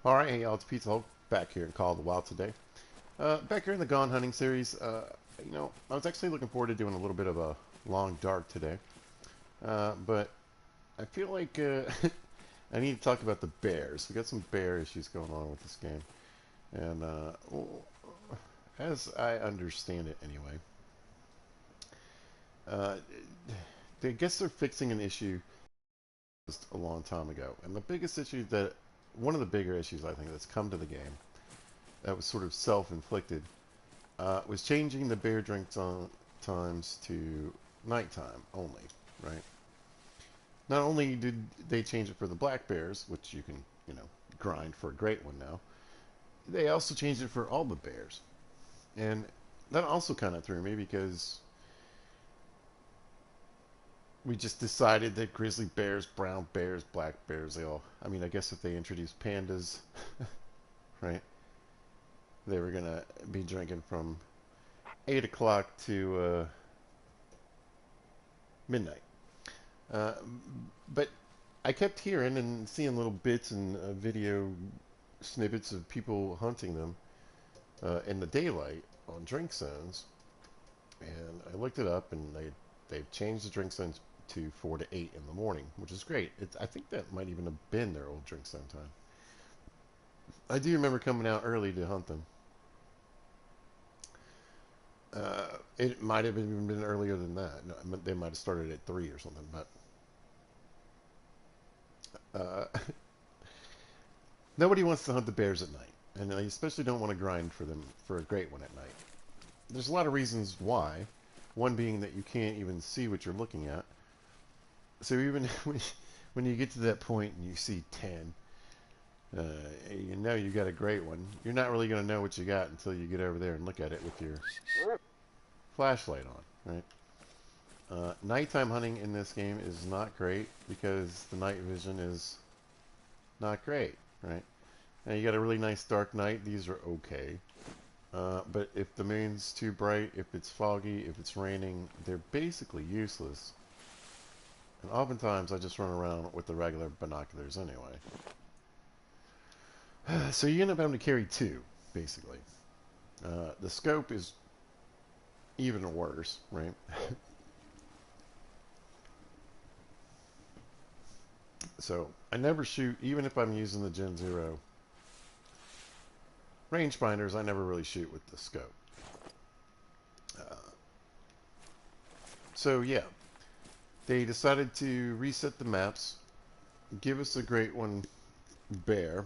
Alright, hey y'all, it's Pizza Hulk back here in Call of the Wild today. Back here in the Gone Hunting series, I was actually looking forward to doing a little bit of a long dark today. But I feel like I need to talk about the bears. We got some bear issues going on with this game. And as I understand it anyway, uh, I guess they're fixing an issue just a long time ago. And the biggest issue one of the bigger issues I think that's come to the game that was sort of self-inflicted was changing the bear drink times to nighttime only, right? Not only did they change it for the black bears, which you can, grind for a great one now, they also changed it for all the bears. And that also kind of threw me because we just decided that grizzly bears, brown bears, black bears, I mean, I guess if they introduced pandas, right, they were going to be drinking from 8 o'clock to midnight. Uh, but I kept hearing and seeing little bits and video snippets of people hunting them in the daylight on drink zones, and I looked it up, and they've changed the drink zones to 4 to 8 in the morning, which is great. I think that might even have been their old drink zone time. I do remember coming out early to hunt them. It might have even been earlier than that. No, they might have started at 3 or something, but uh, nobody wants to hunt the bears at night, and I especially don't want to grind for them for a great one at night. There's a lot of reasons why. One being that you can't even see what you're looking at. So even when you get to that point and you see 10, uh, you know you got a great one. You're not really going to know what you got until you get over there and look at it with your flashlight on, right? Nighttime hunting in this game is not great because the night vision is not great, right? Now you got a really nice dark night. These are okay. But if the moon's too bright, if it's foggy, if it's raining, they're basically useless. And oftentimes I just run around with the regular binoculars anyway. So you end up having to carry two, basically. The scope is even worse, right? So I never shoot, even if I'm using the Gen Zero rangefinders, I never really shoot with the scope. Uh, so yeah, they decided to reset the maps, give us a great one bear,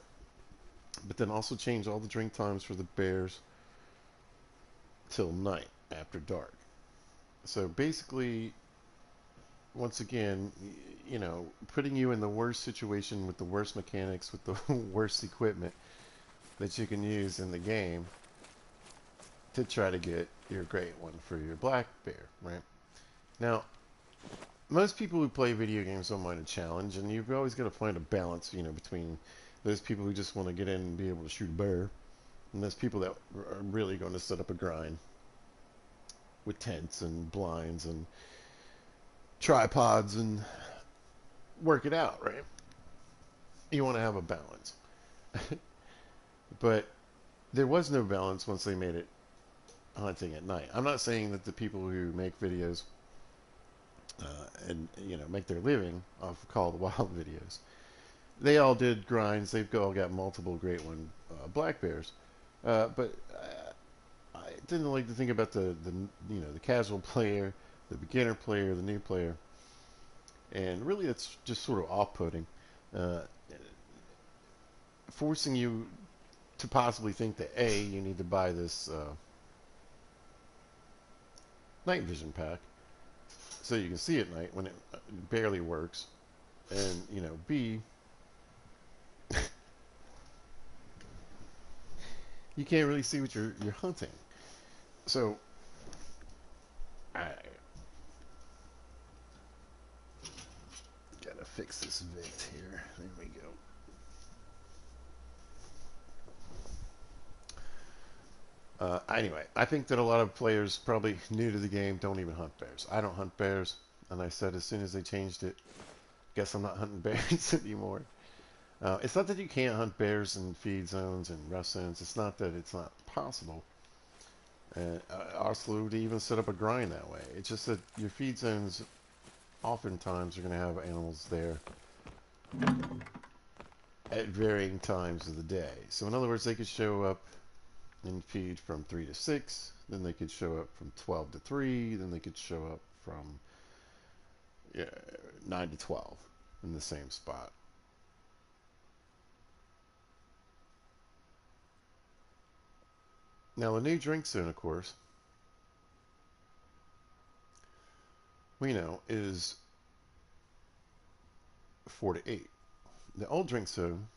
but then also change all the drink times for the bears till night after dark. So basically, once again, putting you in the worst situation with the worst mechanics, with the worst equipment that you can use in the game to try to get your great one for your black bear, right? Now, most people who play video games don't mind a challenge, and you've always got to find a balance, between those people who just want to get in and be able to shoot a bear, and those people that are really going to set up a grind with tents and blinds and tripods and work it out, right? You want to have a balance. But there was no balance once they made it hunting at night. I'm not saying that the people who make videos and make their living off of Call of the Wild videos, they all did grinds. They've all got multiple great one black bears, but I didn't like to think about the casual player, the beginner player, the new player, and really it's just sort of off-putting, uh, forcing you to possibly think that you need to buy this night vision pack so you can see at night when it barely works, and B, you can't really see what you're hunting. So I gotta fix this vent here. There we go. Anyway, I think that a lot of players probably new to the game don't even hunt bears. I don't hunt bears, and I said as soon as they changed it, guess I'm not hunting bears anymore. It's not that you can't hunt bears in feed zones and rest zones. It's not that it's not possible. And also to even set up a grind that way. It's just that your feed zones oftentimes are going to have animals there at varying times of the day. So in other words, they could show up and feed from 3 to 6, then they could show up from 12 to 3, then they could show up from 9 to 12 in the same spot. Now the new drink zone, of course, we know is 4 to 8. The old drink zone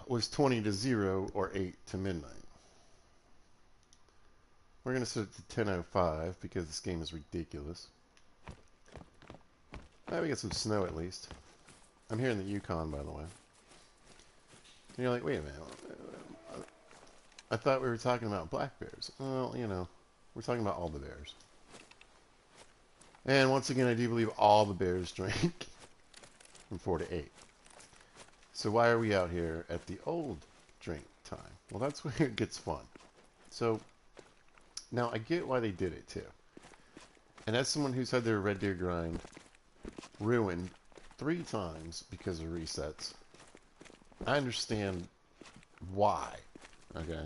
was 20 to 0 or 8 to midnight. We're going to set it to 10:05 because this game is ridiculous. We get some snow at least. I'm here in the Yukon, by the way. And you're like, wait a minute. I thought we were talking about black bears. Well, we're talking about all the bears. And once again, I do believe all the bears drink from 4 to 8. So why are we out here at the old drink time? Well, that's where it gets fun. So now I get why they did it too. And as someone who's had their red deer grind ruined 3 times because of resets, I understand why. Okay.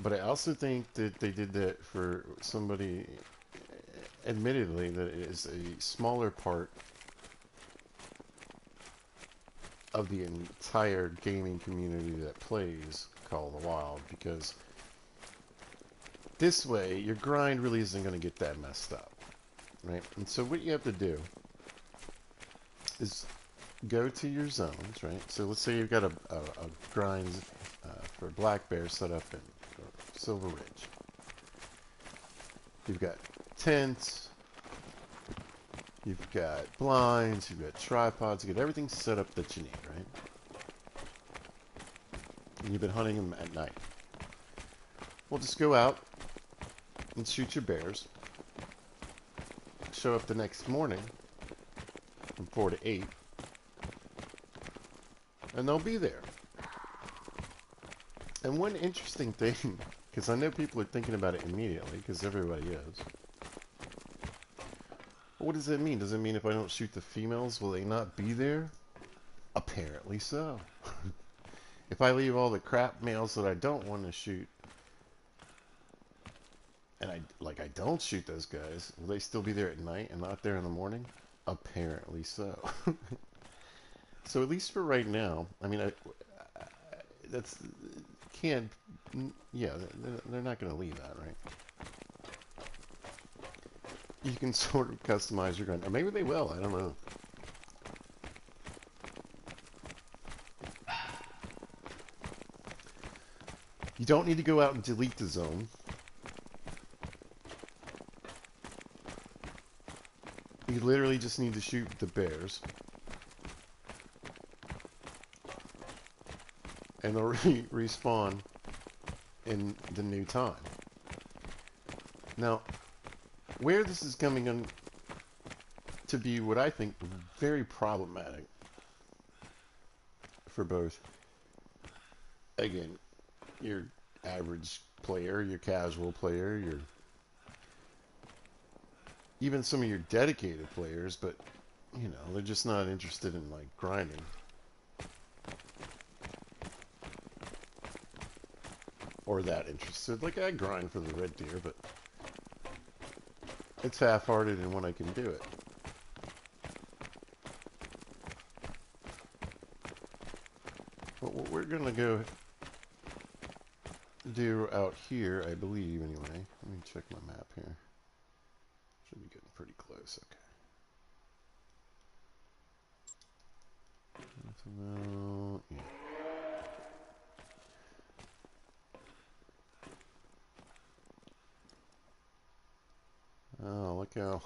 But I also think that they did that for somebody, admittedly, that is a smaller part of the entire gaming community that plays Call of the Wild, because this way your grind really isn't going to get that messed up, right? And so what you have to do is go to your zones, right? So let's say you've got a grind for black bear set up in Silver Ridge. You've got tents, you've got blinds, you've got tripods, you've got everything set up that you need, right? And you've been hunting them at night. Well, just go out and shoot your bears. Show up the next morning from 4 to 8, and they'll be there. And one interesting thing, because I know people are thinking about it immediately, because everybody is. What does that mean? Does it mean if I don't shoot the females, will they not be there? Apparently so. If I leave all the crap males that I don't want to shoot, and I don't shoot those guys, will they still be there at night and not there in the morning? Apparently so. So at least for right now, I mean, that's can't. Yeah, they're not going to leave that, right? You can sort of customize your gun, or maybe they will. I don't know. You don't need to go out and delete the zone. You literally just need to shoot the bears. And they'll respawn in the new time. Now, where this is coming on to be what I think very problematic for both, again, your average player, your casual player, your even some of your dedicated players, but they're just not interested in like grinding. Or that interested. Like, I grind for the red deer, but it's half-hearted in when I can do it. But what we're going to go do out here, I believe, anyway. Let me check my map here. Should be getting pretty close, okay. That's about, yeah. Oh, look how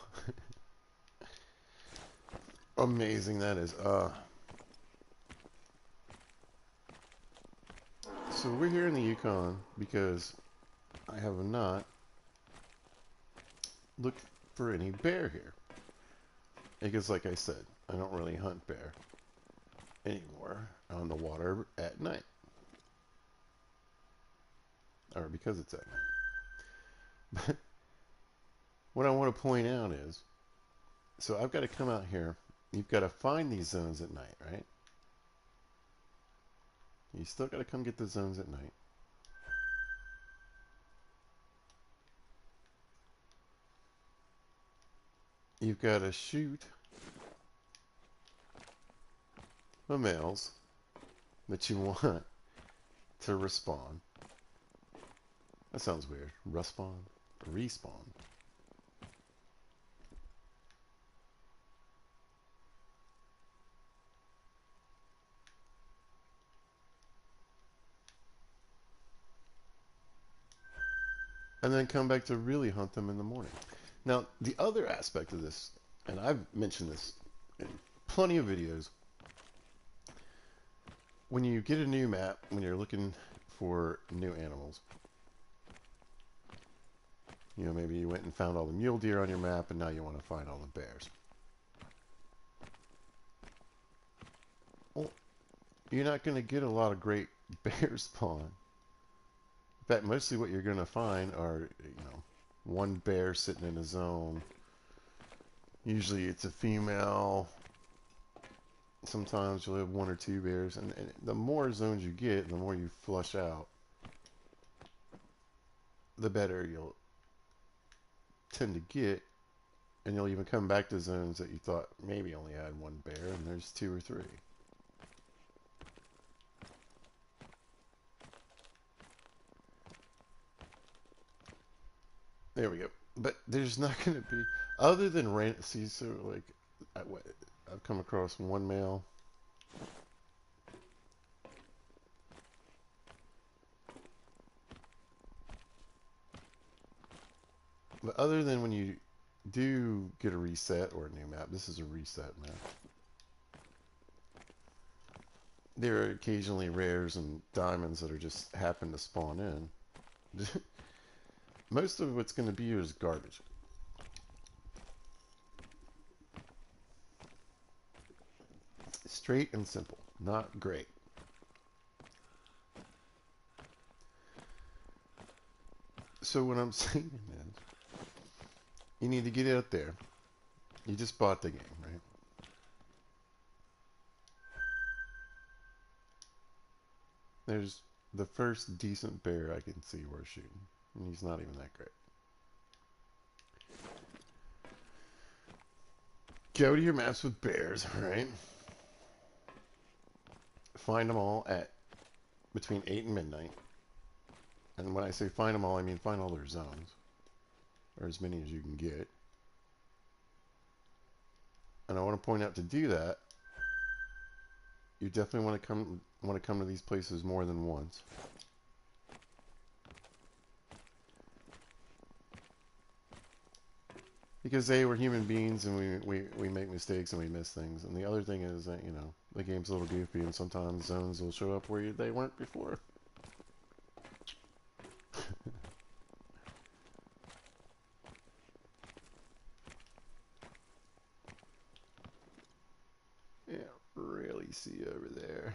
amazing that is. So we're here in the Yukon because I have not looked for any bear here. Because like I said, I don't really hunt bear anymore on the water at night. Or because it's at night. But what I want to point out is, so I've got to come out here. You've got to find these zones at night, right? You still got to come get the zones at night. You've got to shoot the males that you want to respawn. That sounds weird. Respawn? Respawn. And then come back to really hunt them in the morning. Now, the other aspect of this, and I've mentioned this in plenty of videos, when you get a new map, when you're looking for new animals, you know, maybe you went and found all the mule deer on your map, and now you want to find all the bears. Well, you're not going to get a lot of great bear spawn. In fact, mostly what you're going to find are, you know, one bear sitting in a zone. Usually it's a female. Sometimes you'll have one or two bears. And the more zones you get, the more you flush out, the better you'll tend to get. And you'll even come back to zones that you thought maybe only had one bear, and there's two or three. There we go. But there's not going to be, other than see, so like, I've come across one male. But other than when you do get a reset or a new map, this is a reset map. There are occasionally rares and diamonds that are just happen to spawn in. Most of what's going to be is garbage. Straight and simple. Not great. So what I'm saying is, you need to get out there. You just bought the game, right? There's the first decent bear I can see worth shooting. And he's not even that great. Go to your maps with bears, right? Find them all at between 8 and midnight. And when I say find them all, I mean find all their zones. Or as many as you can get. And I want to point out to do that, you definitely want to come to these places more than once. Because A, we're human beings and we make mistakes and we miss things. And the other thing is that, you know, the game's a little goofy and sometimes zones will show up where they weren't before. Yeah, really see over there.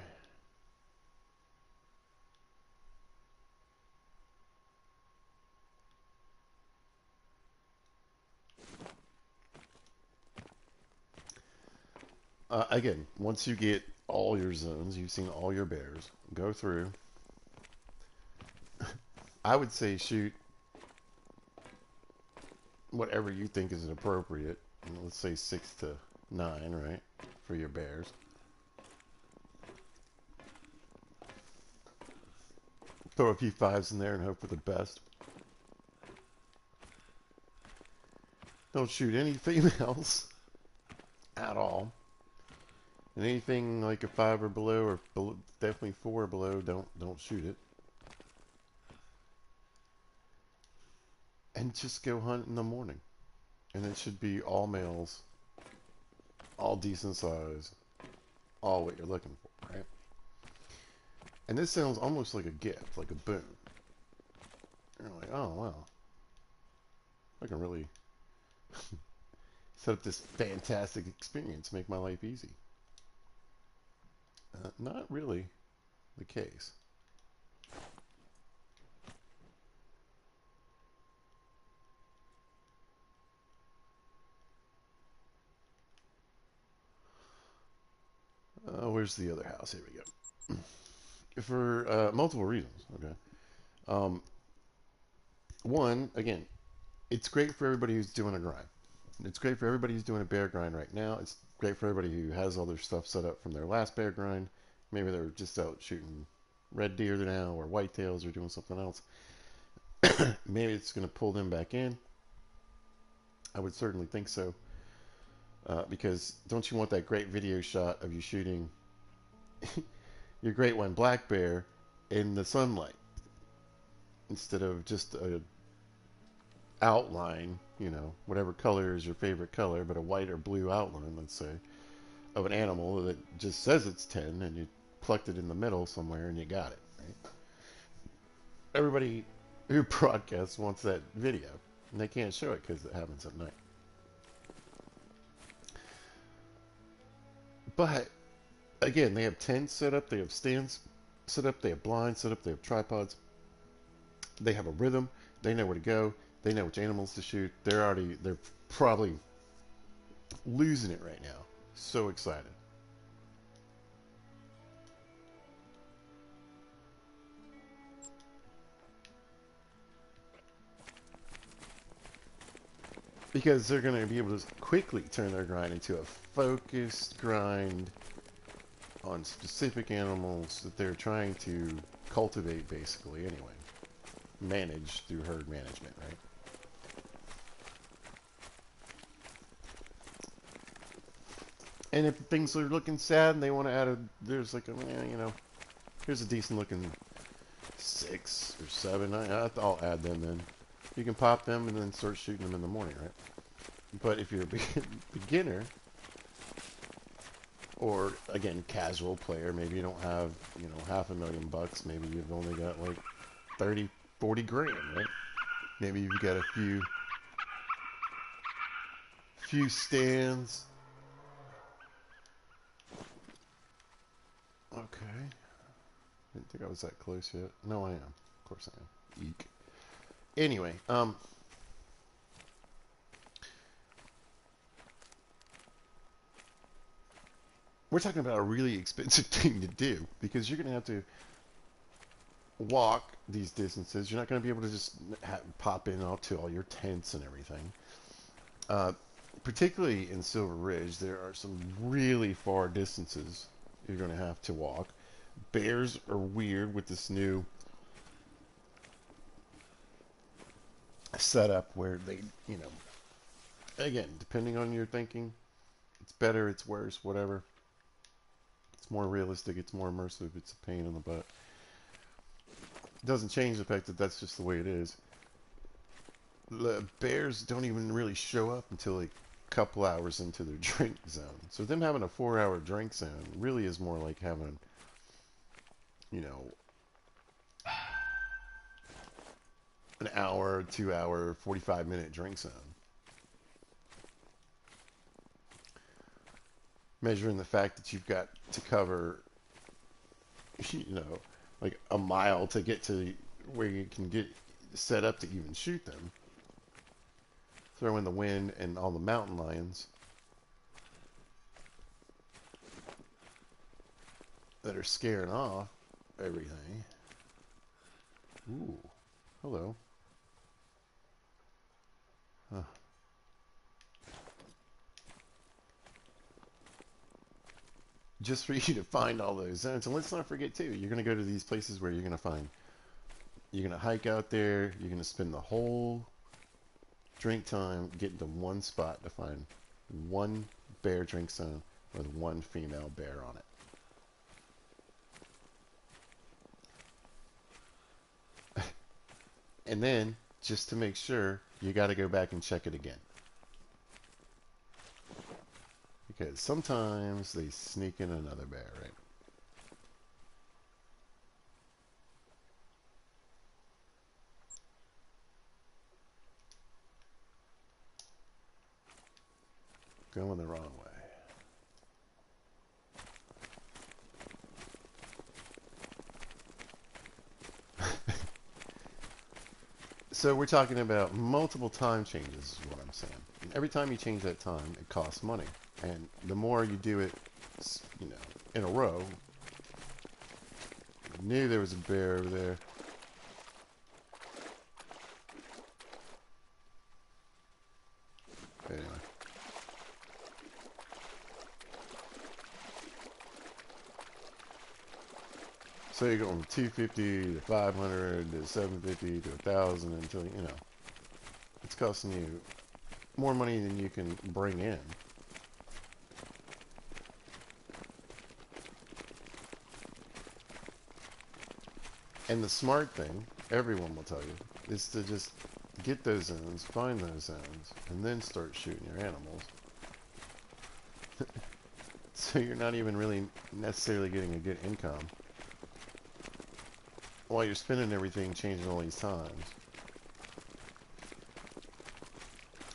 Again, once you get all your zones, you've seen all your bears, go through. I would say shoot whatever you think is appropriate. Let's say 6 to 9, right, for your bears. Throw a few 5s in there and hope for the best. Don't shoot any females at all. And anything like a 5 or below, or definitely 4 or below, don't shoot it. And just go hunt in the morning. And it should be all males, all decent size, all what you're looking for, right? And this sounds almost like a gift, like a boon. You're like, oh wow, I can really set up this fantastic experience, make my life easy. Not really the case. Where's the other house? Here we go. For multiple reasons. Okay. Um, One, again, it's great for everybody who's doing a grind. It's great for everybody who's doing a bear grind right now. It's great for everybody who has all their stuff set up from their last bear grind. Maybe they're just out shooting red deer now or whitetails or doing something else. Maybe it's going to pull them back in. I would certainly think so. Because don't you want that great video shot of you shooting your great one black bear in the sunlight instead of just a outline, whatever color is your favorite color, but a white or blue outline, let's say, of an animal that just says it's 10 and you plucked it in the middle somewhere and you got it, right? Everybody who broadcasts wants that video and they can't show it because it happens at night. But again, they have tents set up, they have stands set up, they have blinds set up, they have tripods, they have a rhythm, they know where to go, they know which animals to shoot. They're probably losing it right now. So excited. Because they're going to be able to quickly turn their grind into a focused grind on specific animals that they're trying to cultivate, basically, anyway. Manage through herd management, right? And if things are looking sad and they want to add there's like here's a decent looking 6 or 7. I'll add them in. You can pop them and then start shooting them in the morning, right? But if you're a beginner, or again, casual player, maybe you don't have, $500,000. Maybe you've only got like 30, 40 grand, right? Maybe you've got a few stands. Okay. Didn't think I was that close yet. No, I am. Of course I am. Eek. Anyway, we're talking about a really expensive thing to do because you're going to have to walk these distances. You're not going to be able to just pop in to all your tents and everything. Particularly in Silver Ridge, there are some really far distances you're going to have to walk. Bears are weird with this new setup where they, again, depending on your thinking, it's better, it's worse, whatever. It's more realistic, it's more immersive, it's a pain in the butt. It doesn't change the fact that that's just the way it is. The bears don't even really show up until like a couple hours into their drink zone. So them having a 4-hour drink zone really is more like having, an hour, 2-hour, 45-minute drink zone. Measuring the fact that you've got to cover, like a mile to get to where you can get set up to even shoot them. Throw in the wind and all the mountain lions that are scaring off everything. Ooh, hello. Huh. Just for you to find all those zones. And let's not forget, too, you're going to go to these places where you're going to hike out there, you're going to spend the whole drink time getting to one spot to find one bear drink zone with one female bear on it. And then, just to make sure, you got to go back and check it again. Because sometimes they sneak in another bear, right? Going the wrong way. So we're talking about multiple time changes is what I'm saying. And every time you change that time, it costs money. And the more you do it, you know, in a row, I knew there was a bear over there. Anyway. So you're going from 250 to 500 to 750 to 1,000 until, you know, it's costing you more money than you can bring in. And the smart thing, everyone will tell you, is to just get those zones, find those zones, and then start shooting your animals. So you're not even really necessarily getting a good income while you're spending everything changing all these times.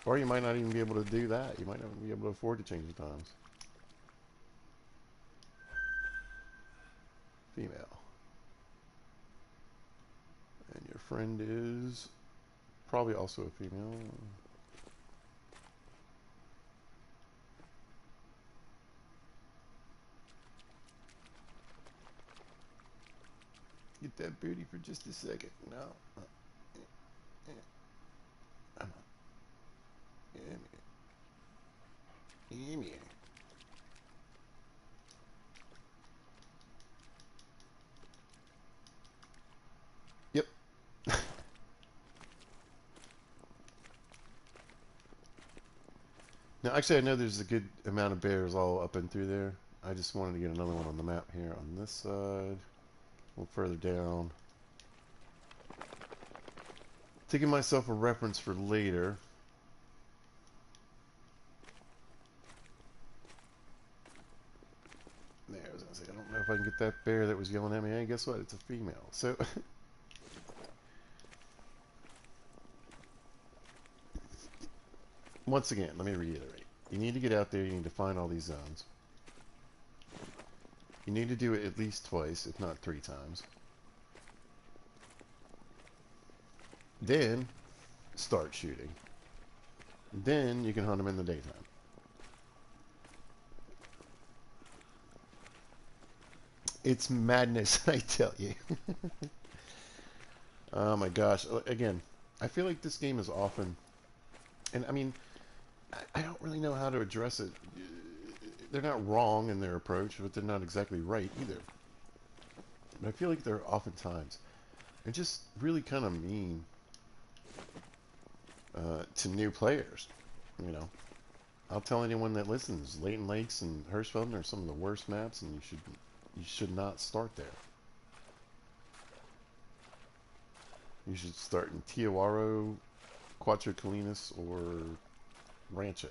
Or you might not even be able to do that. You might not be able to afford to change the times. Female. And your friend is probably also a female. Get that booty for just a second. No. Come on. Gimme. Yep. Now, actually, I know there's a good amount of bears all up and through there. I just wanted to get another one on the map here on this side. A little further down. To give myself a reference for later. There, I was going to say, I don't know if I can get that bear that was yelling at me. Hey, guess what? It's a female. So, once again, let me reiterate. You need to get out there. You need to find all these zones. You need to do it at least twice, if not 3 times. Then, start shooting. Then, you can hunt them in the daytime. It's madness, I tell you. Oh my gosh. Again, I feel like this game is often... And I mean, I don't really know how to address it. They're not wrong in their approach, but they're not exactly right either. But I feel like they're oftentimes... They're just really kind of mean to new players. You know, I'll tell anyone that listens, Leighton Lakes and Hirschfelden are some of the worst maps, and you should not start there. You should start in Tijuaro, Cuatro Colinas, or Rancho.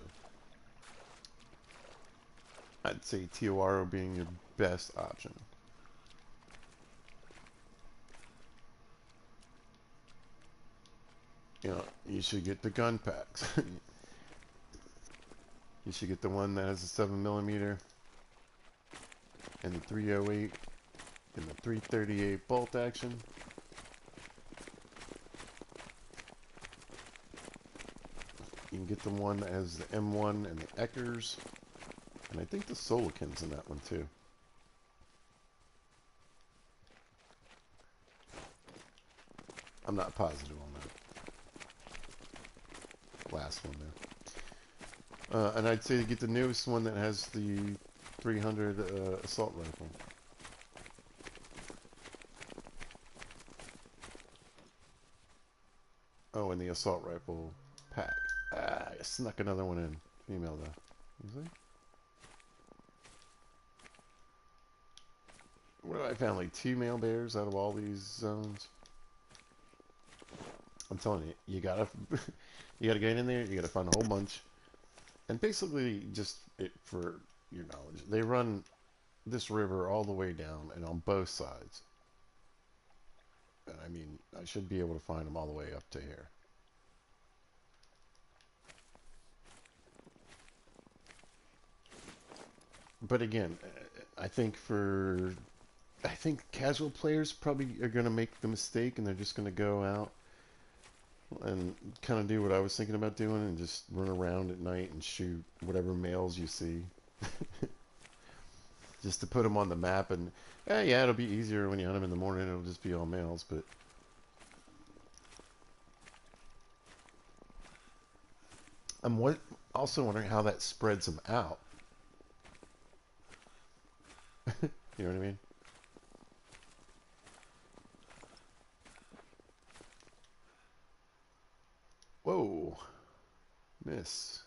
I'd say Tijuaro being your best option. You know, you should get the gun packs. You should get the one that has a 7mm and the 308 and the 338 bolt action. You can get the one that has the M1 and the Eckers. And I think the Solican's in that one too. I'm not positive on that. Last one there. And I'd say to get the newest one that has the 300 assault rifle. Oh, and the assault rifle pack. Ah, I snuck another one in. Female though. You see? What have I found? Like 2 male bears out of all these zones? I'm telling you, you gotta you gotta get in there, you gotta find a whole bunch. And basically just for your knowledge, they run this river all the way down and on both sides. And I mean, I should be able to find them all the way up to here. But again, I think casual players probably are going to make the mistake and they're just going to go out and kind of do what I was thinking about doing and just run around at night and shoot whatever males you see, just to put them on the map. And yeah, it'll be easier when you hunt them in the morning. It'll just be all males. But also wondering how that spreads them out. You know what I mean? Whoa, miss.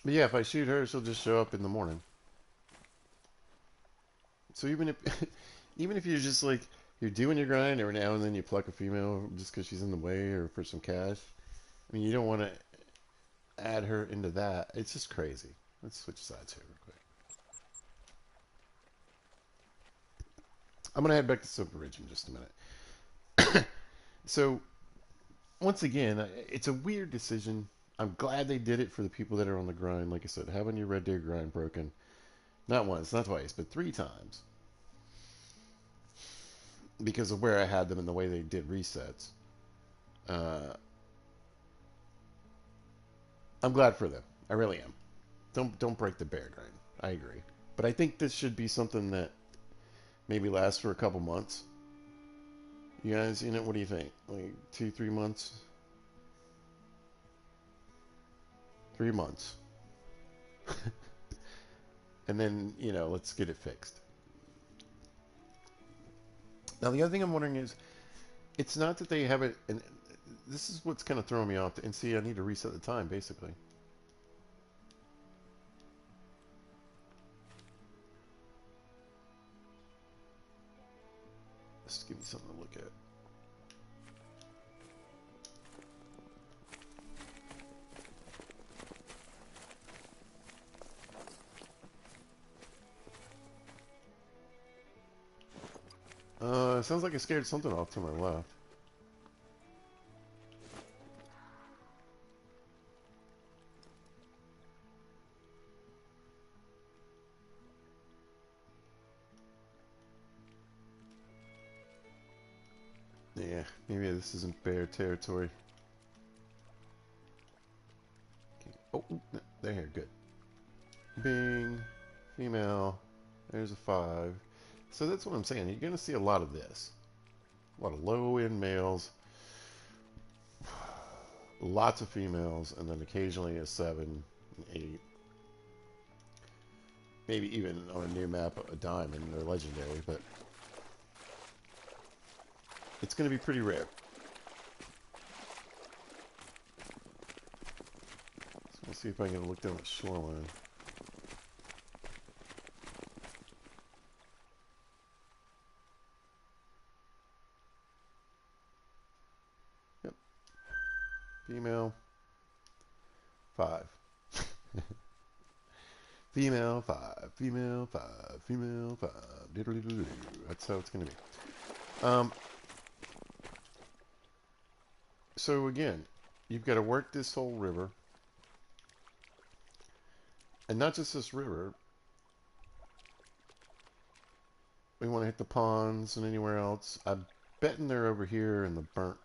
But yeah, if I shoot her, she'll just show up in the morning. So even if even if you're just like you're doing your grind every now and then you pluck a female just because she's in the way or for some cash. I mean, you don't want to add her into that. It's just crazy. Let's switch sides here real quick. I'm gonna head back to Silver Ridge in just a minute. So once again, it's a weird decision. I'm glad they did it for the people that are on the grind. Like I said, having your Red Deer grind broken, not once, not twice, but 3 times because of where I had them and the way they did resets. Uh, I'm glad for them. I really am. Don't break the bear grind. I agree, but I think this should be something that maybe lasts for a couple months. You guys, what do you think? Like 2, 3 months, 3 months, and then let's get it fixed. Now the other thing I'm wondering is, it's not that they have it, and this is what's kind of throwing me off. And see, I need to reset the time basically. Just give me something to look at. Sounds like I scared something off to my left. Yeah, maybe this isn't bear territory. Okay. Oh, no, they're here. Good. Bing. Female. There's a 5. So that's what I'm saying. You're going to see a lot of this. A lot of low-end males. Lots of females. And then occasionally a 7, 8. Maybe even on a new map, a diamond or legendary. But it's going to be pretty rare. So we'll see if I can look down the shoreline. Yep. Female. 5. Female 5. Female 5. Female 5. That's how it's going to be. So again, you've got to work this whole river. And not just this river. We want to hit the ponds and anywhere else. I'm betting they're over here in the burnt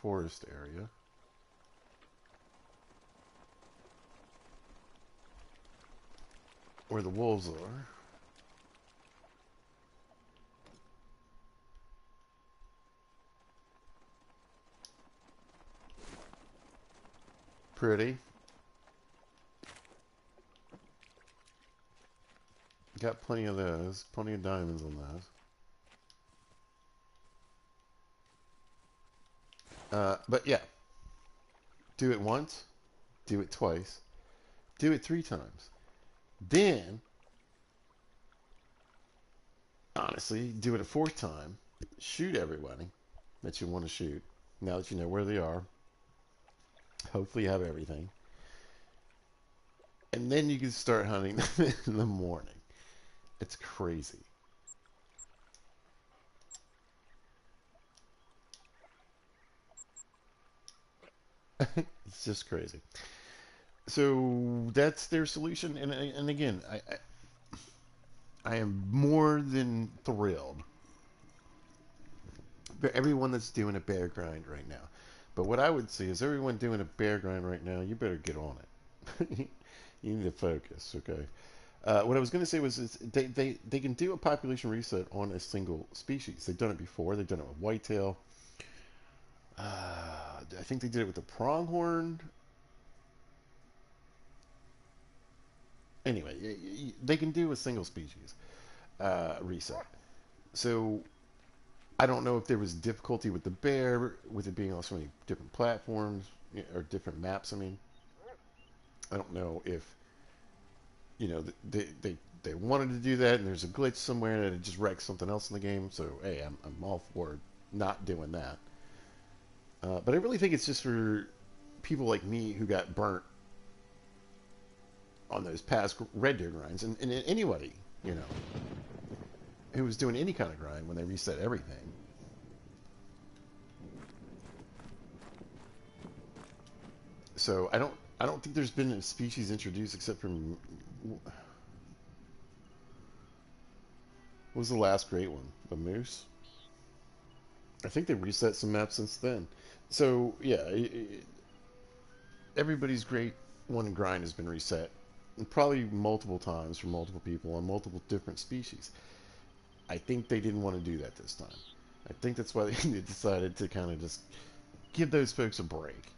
forest area. Where the wolves are. Pretty. Got plenty of those. Plenty of diamonds on those. But yeah. Do it once. Do it twice. Do it 3 times. Then, honestly, do it a 4th time. Shoot everybody that you want to shoot. Now that you know where they are. Hopefully you have everything. And then you can start hunting them in the morning. It's crazy. It's just crazy. So that's their solution, and again, I am more than thrilled for everyone that's doing a bear grind right now. But what I would say is everyone doing a bear grind right now, you better get on it. You need to focus, okay? What I was going to say was they can do a population reset on a single species. They've done it before. They've done it with whitetail. I think they did it with the pronghorn. Anyway, they can do a single species reset. So I don't know if there was difficulty with the bear, with it being on so many different platforms or different maps. I mean, I don't know if they wanted to do that, and there's a glitch somewhere that it just wrecks something else in the game. So hey, I'm all for not doing that. But I really think it's just for people like me who got burnt on those past Red Deer grinds, and anybody you know who was doing any kind of grind when they reset everything. So I don't think there's been a species introduced except for what was the last great one? The moose. I think they reset some maps since then. So yeah, everybody's great one grind has been reset, and probably multiple times for multiple people on multiple different species. I think they didn't want to do that this time. I think that's why they decided to kind of just give those folks a break.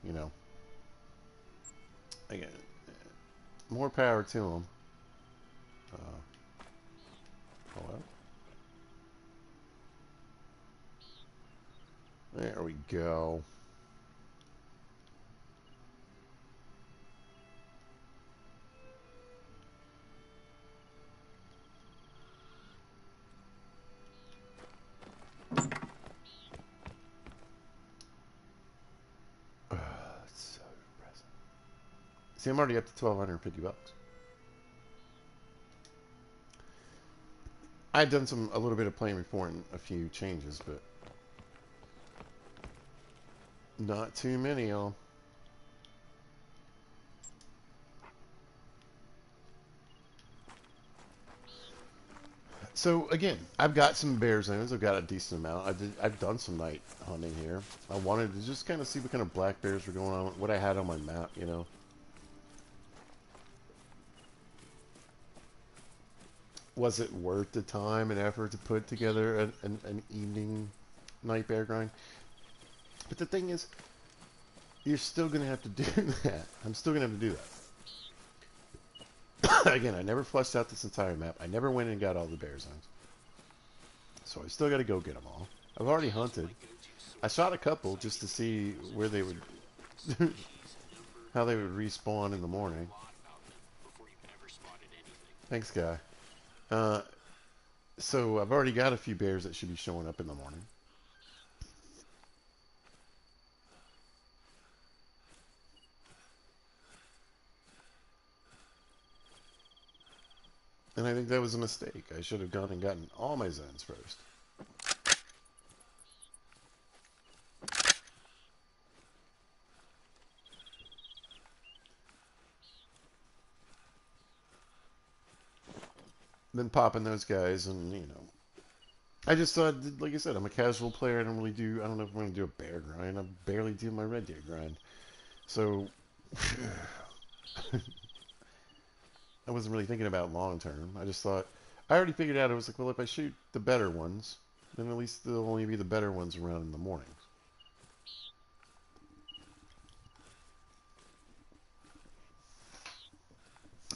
Again, more power to them. Uh, Hello. There we go. It's so depressing. See, I'm already up to $1,250. I've done a little bit of playing before and a few changes, but not too many, y'all. So again, I've got some bear zones. I've got a decent amount. I've done some night hunting here. I wanted to just kind of see what kind of black bears were going on, what I had on my map. Was it worth the time and effort to put together an evening night bear grind? But the thing is, you're still going to have to do that. I'm still going to have to do that. Again, I never fleshed out this entire map. I never went and got all the bear zones. So I still got to go get them all. I've already hunted. I shot a couple just to see where they would, how they would respawn in the morning. Thanks, guy. Uh, so I've already got a few bears that should be showing up in the morning. And I think that was a mistake. I should have gone and gotten all my zones first. Then popping those guys, and I just thought, like I said, I'm a casual player. I don't really do. I don't know if I'm going to do a bear grind. I barely do my red deer grind, so I wasn't really thinking about long term. I just thought I already figured out. I was like, well, if I shoot the better ones, then at least there'll only be the better ones around in the mornings.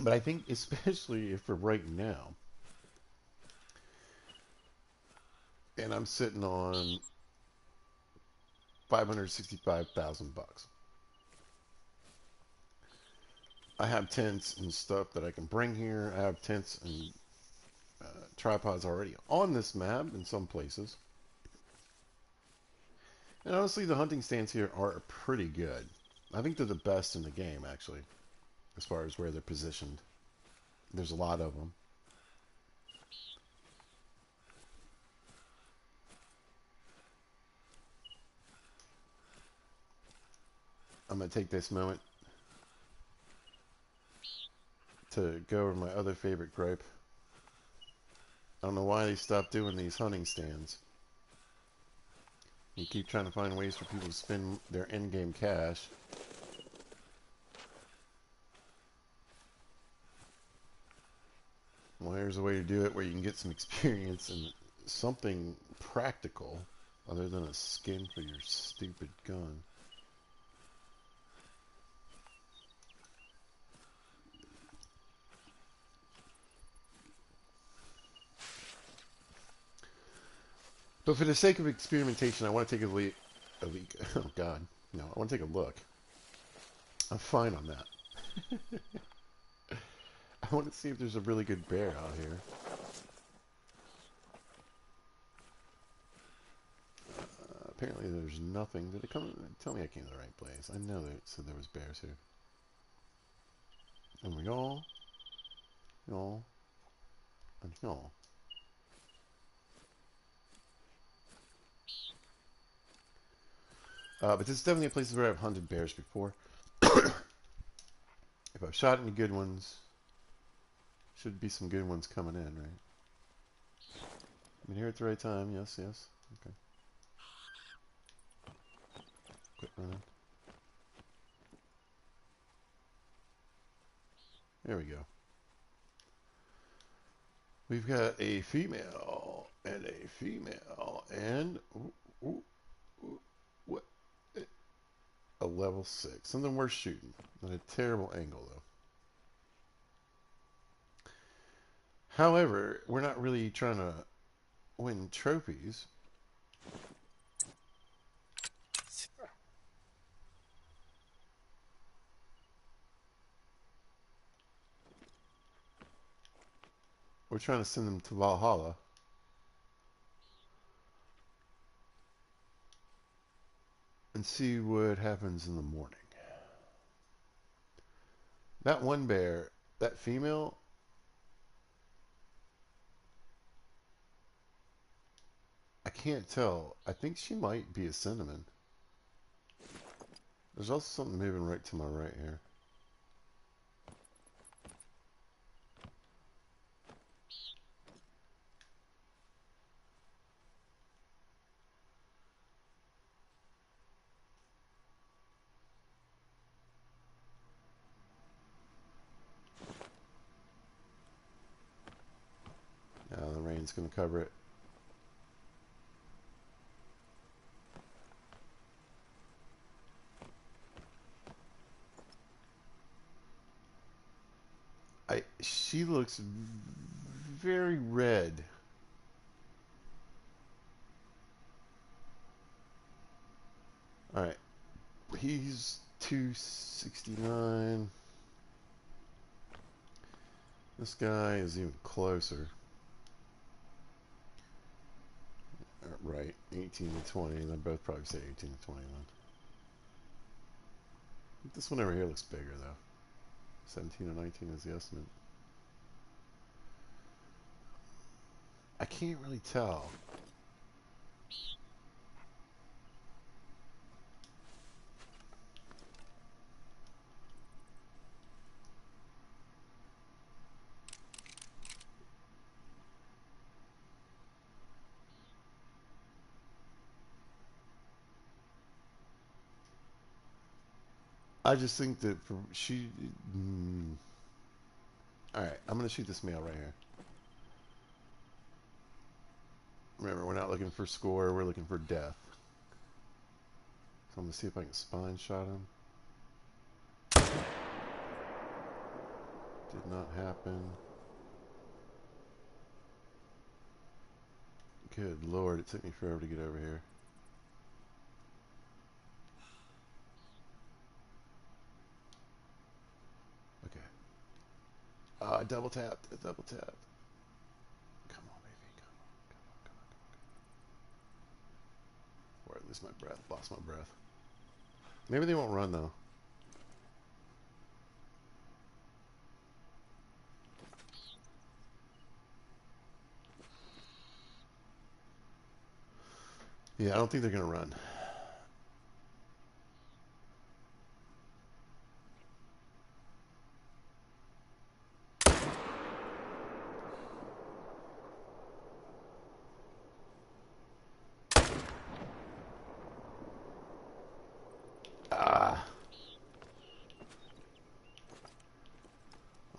But I think, especially if for right now, and I'm sitting on $565,000. I have tents and stuff that I can bring here. I have tents and tripods already on this map in some places. And honestly, the hunting stands here are pretty good. I think they're the best in the game, actually, as far as where they're positioned. There's a lot of them. I'm going to take this moment to go over my other favorite gripe. I don't know why they stopped doing these hunting stands. You keep trying to find ways for people to spend their in-game cash. Well, here's a way to do it where you can get some experience and something practical other than a skin for your stupid gun. But for the sake of experimentation, I want to take a leak. Oh, God. No, I want to take a look. I'm fine on that. I want to see if there's a really good bear out here. Apparently there's nothing. Did it come? Tell me I came to the right place. I know that it said there was bears here. And y'all, and y'all. But this is definitely a place where I've hunted bears before. If I've shot any good ones, should be some good ones coming in, right? I'm here at the right time. Yes, yes. Okay. Quit running. There we go. We've got a female and a female and ooh, ooh, ooh, what? A level 6. Something worth shooting. Not a terrible angle though. However, we're not really trying to win trophies. We're trying to send them to Valhalla and see what happens in the morning. That one bear, that female, I can't tell. I think she might be a cinnamon. There's also something moving right to my right here. Now the rain's going to cover it. She looks very red. All right, he's 269. This guy is even closer. Right, 18 to 20. They both probably say 18 to 20 then. This one over here looks bigger though. 17 or 19 is the estimate. I can't really tell. I just think that for she. All right, I'm gonna shoot this male right here. Remember, we're not looking for score. We're looking for death. So I'm gonna see if I can spine shot him. Did not happen. Good lord, it took me forever to get over here. Okay. I double tapped. I double tapped. Come on, baby. Come on. Come on. Come on. Come on. Before I lose my breath. Lost my breath. Maybe they won't run though. Yeah, I don't think they're gonna run.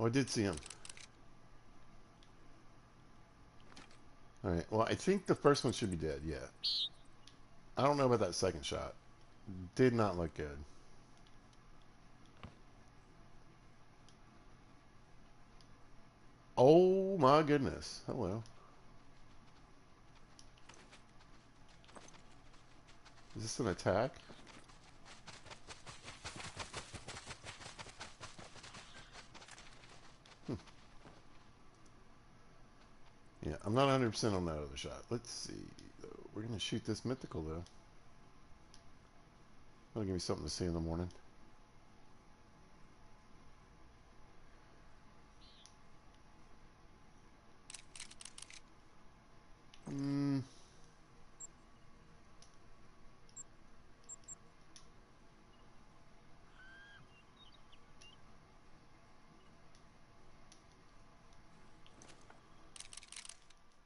I did see him. Alright, well, I think the first one should be dead, yeah. I don't know about that second shot. Did not look good. Oh my goodness. Hello. Is this an attack? Hmm. Yeah, I'm not 100% on that other shot. Let's see. We're going to shoot this mythical, though. That'll give me something to see in the morning. Hmm.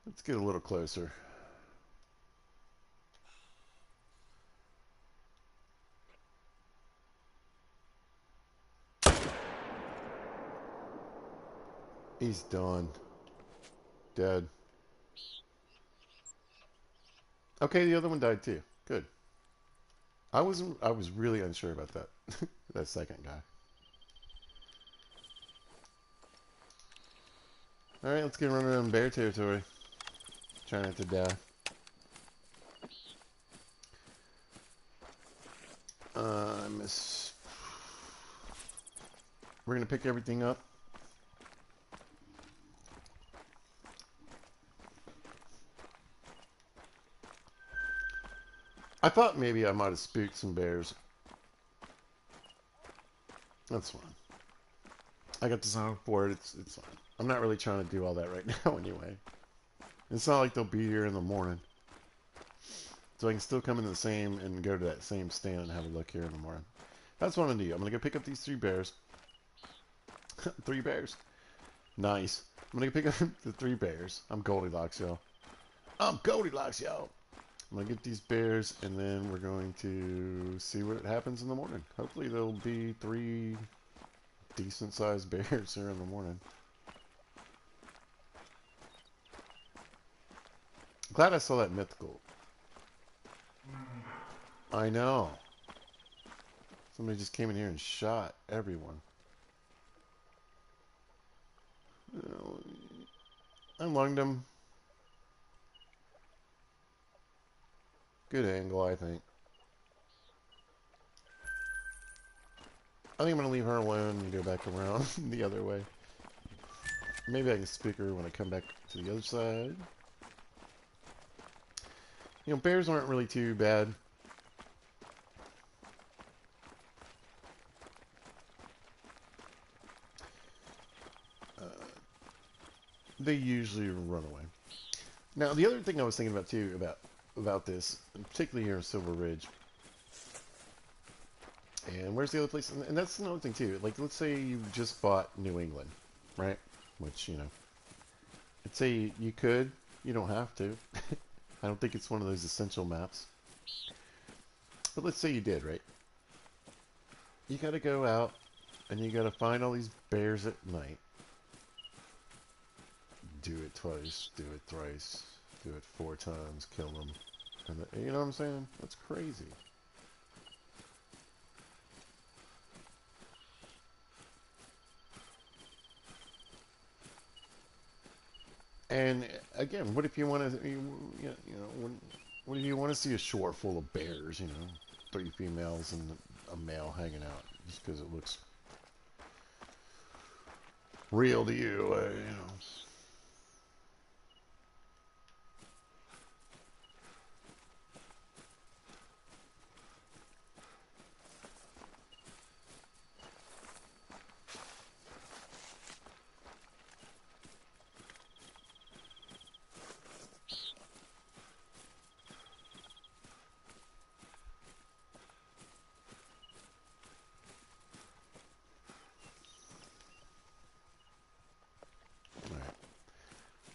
Let's get a little closer. He's done. Dead. Okay, the other one died too. Good. I was really unsure about that. That second guy. Alright, let's get running in bear territory. Try not to die. Miss. We're gonna pick everything up. I thought maybe I might have spooked some bears. That's fine. I got the sound for it. It's fine. I'm not really trying to do all that right now anyway. It's not like they'll be here in the morning. So I can still come in the same and go to that same stand and have a look here in the morning. That's what I'm gonna do. I'm gonna go pick up these 3 bears. 3 bears. Nice. I'm gonna go pick up the 3 bears. I'm Goldilocks, y'all. I'm Goldilocks, y'all. I'm gonna get these bears, and then we're going to see what happens in the morning. Hopefully there'll be 3 decent-sized bears here in the morning. Glad I saw that mythical. I know. Somebody just came in here and shot everyone. I lunged him. Good angle, I think. I think I'm going to leave her alone and go back around the other way. Maybe I can speak her when I come back to the other side. You know, bears aren't really too bad. They usually run away. Now, the other thing I was thinking about too about this, particularly here in Silver Ridge, and where's the other place? And that's another thing too. Like, let's say you just bought New England, right? Which, you know, I'd say you could. You don't have to. I don't think it's one of those essential maps. But let's say you did, right? You got to go out and you got to find all these bears at night. Do it twice, do it thrice, do it 4 times, kill them. And you know what I'm saying? That's crazy. And again, what if you want to, what if you want to see a shore full of bears? You know, 3 females and a male hanging out, just because it looks real to you, you know.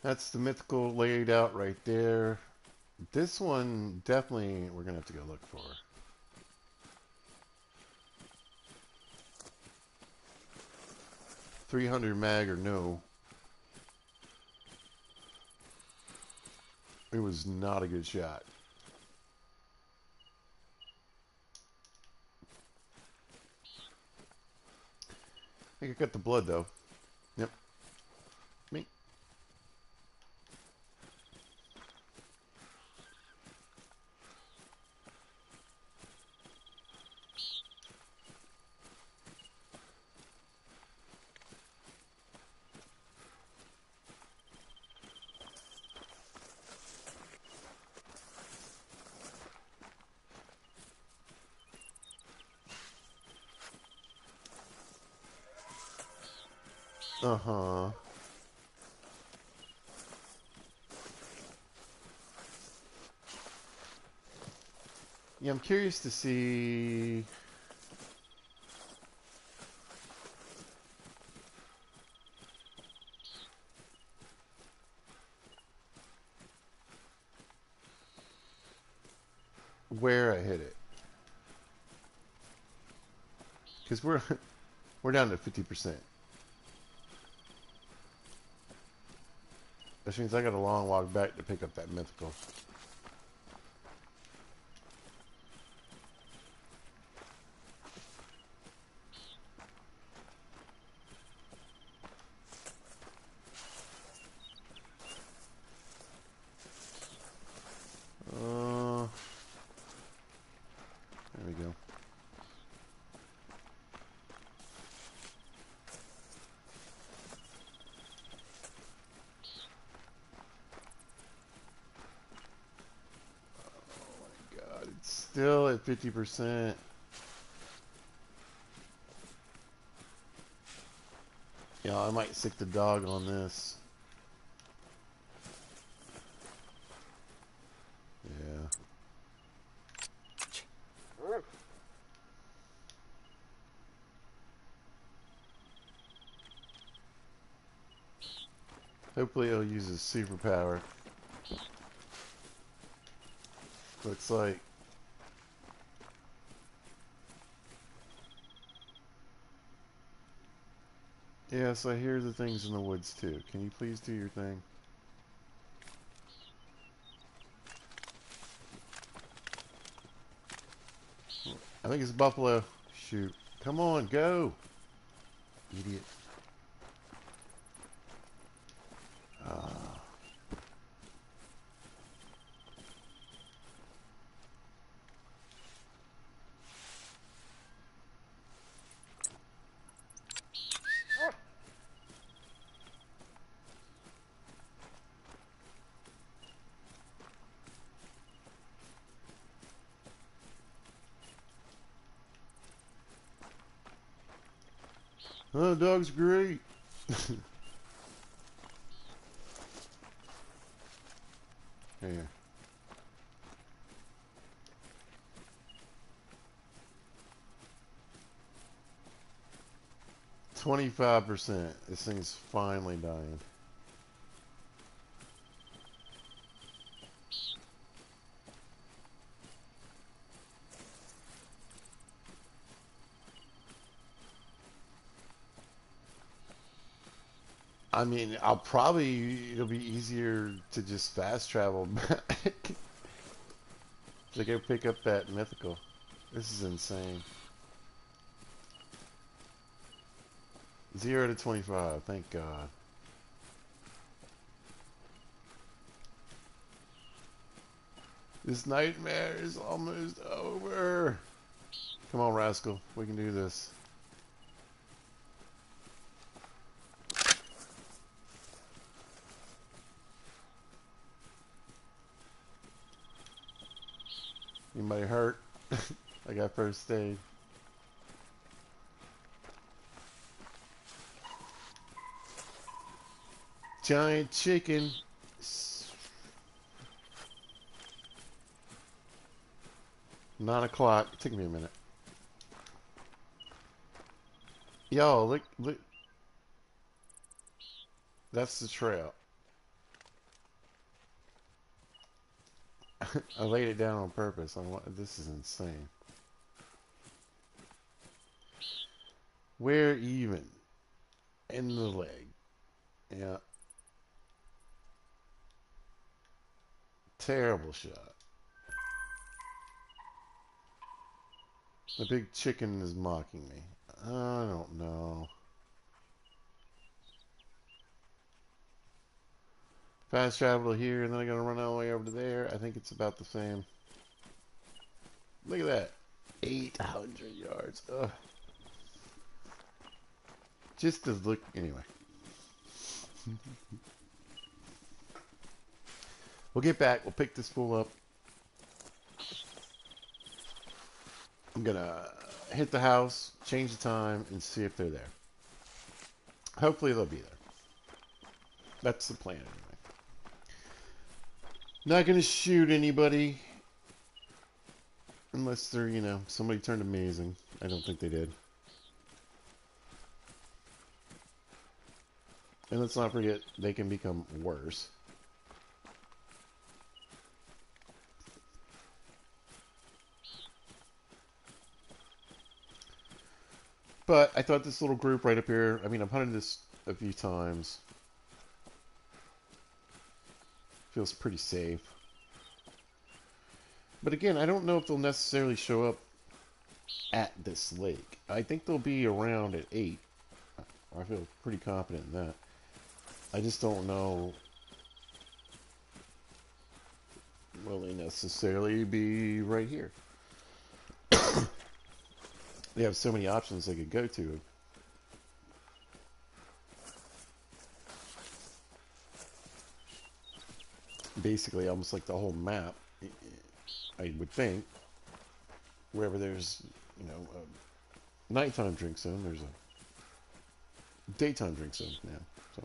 That's the mythical laid out right there. This one, definitely, we're going to have to go look for. 300 mag or no, it was not a good shot. I think I got the blood though. Yep. Me. Uh-huh. Yeah, I'm curious to see. Where I hit it. Because we're down to 50%. Which means I got a long walk back to pick up that mythical. There we go. God, it's still at 50%. Yeah, I might sick the dog on this. Yeah. Hopefully he'll use his superpower. Looks like. Yes, I hear the things in the woods too. Can you please do your thing? I think it's buffalo. Shoot. Come on, go. Idiot. Ah. Oh, the dog's great. Here. 25%. This thing's finally dying. I mean, it'll be easier to just fast travel back. To go pick up that mythical. This is insane. 0 to 25, thank God. This nightmare is almost over. Come on, rascal. We can do this. Anybody hurt? I got first aid. Giant chicken. 9 o'clock. It took me a minute. Yo, look. That's the trail. I laid it down on purpose. This is insane. Where even? in the leg. Yeah. Terrible shot. The big chicken is mocking me. I don't know. Fast travel to here, and then I gotta run all the way over to there. I think it's about the same. Look at that. 800 yards. Ugh. Just as look. Anyway. We'll get back. We'll pick this fool up. I'm gonna hit the house, change the time, and see if they're there. Hopefully they'll be there. That's the plan anyway. Not gonna shoot anybody unless they're, somebody turned amazing. I don't think they did. And let's not forget, they can become worse. But I thought this little group right up here, I mean, I've hunted this a few times. Feels pretty safe. But again, I don't know if they'll necessarily show up at this lake. I think they'll be around at 8. I feel pretty confident in that. I just don't know, will they necessarily be right here? They have so many options they could go to. Basically, almost like the whole map, I would think. Wherever there's, a nighttime drink zone, there's a daytime drink zone now. So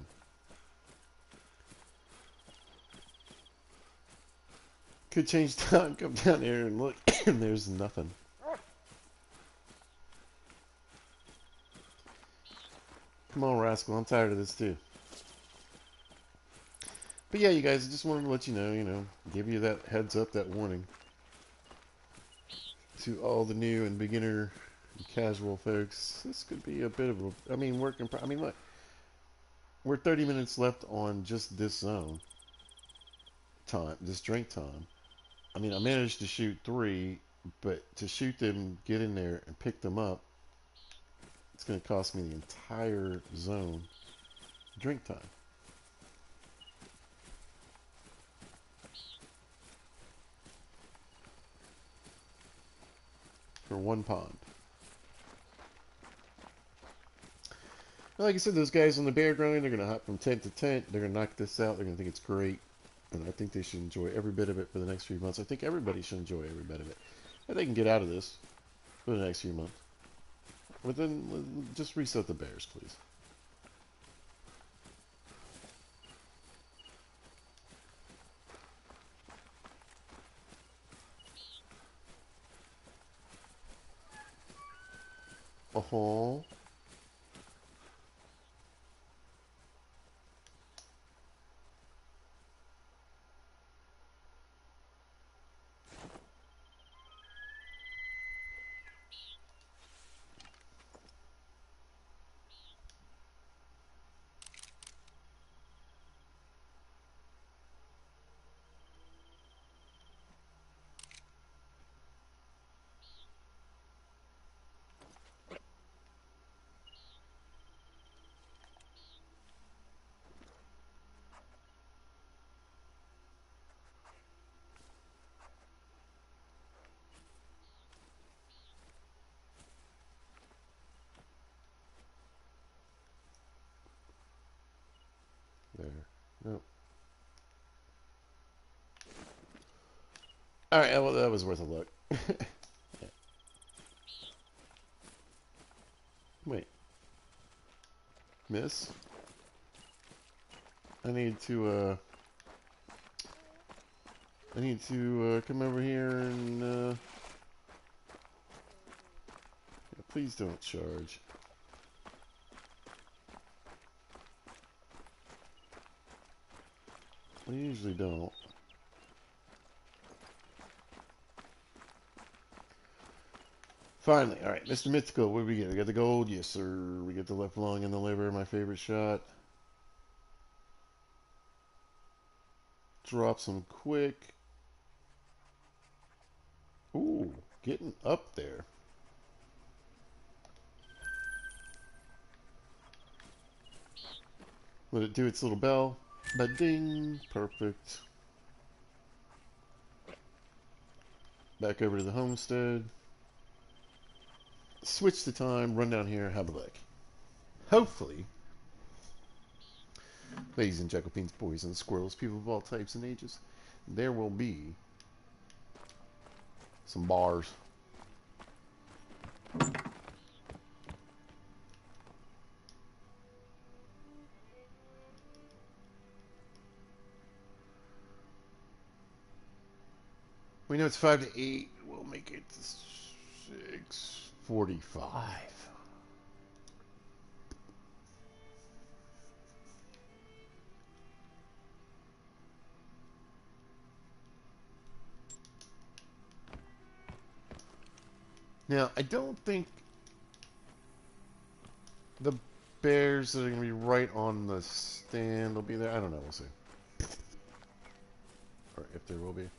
could change time, come down here and look, and there's nothing. Come on, rascal, I'm tired of this too. But yeah, you guys, I just wanted to let you know, give you that heads up, that warning. To all the new and beginner and casual folks, this could be a bit of a, look, we're 30 minutes left on just this zone time, this drink time. I mean, I managed to shoot 3, but to shoot them, get in there, and pick them up, it's going to cost me the entire zone drink time. For one pond. Like I said, those guys on the bear grind, they're going to hop from tent to tent. They're going to knock this out. They're going to think it's great. And I think they should enjoy every bit of it for the next few months. I think everybody should enjoy every bit of it. And they can get out of this for the next few months. But then, just reset the bears, please. Uh-huh. There. Nope. Alright, well, that was worth a look. Yeah. Wait. Miss? I need to come over here and, yeah, please don't charge. I usually don't. Finally, all right, Mr. Mythical, what do we get? We got the gold, yes sir. We get the left lung and the liver, my favorite shot. Drop some quick. Ooh, getting up there. Let it do its little bell. Ba-ding. Perfect. Back over to the homestead. Switch the time, run down here, have a look. Hopefully, ladies and jackalpines, boys and squirrels, people of all types and ages, there will be some bars. We know it's 5 to 8. We'll make it 6:45. Now, I don't think the bears that are going to be right on the stand will be there. I don't know. We'll see. Or if there will be.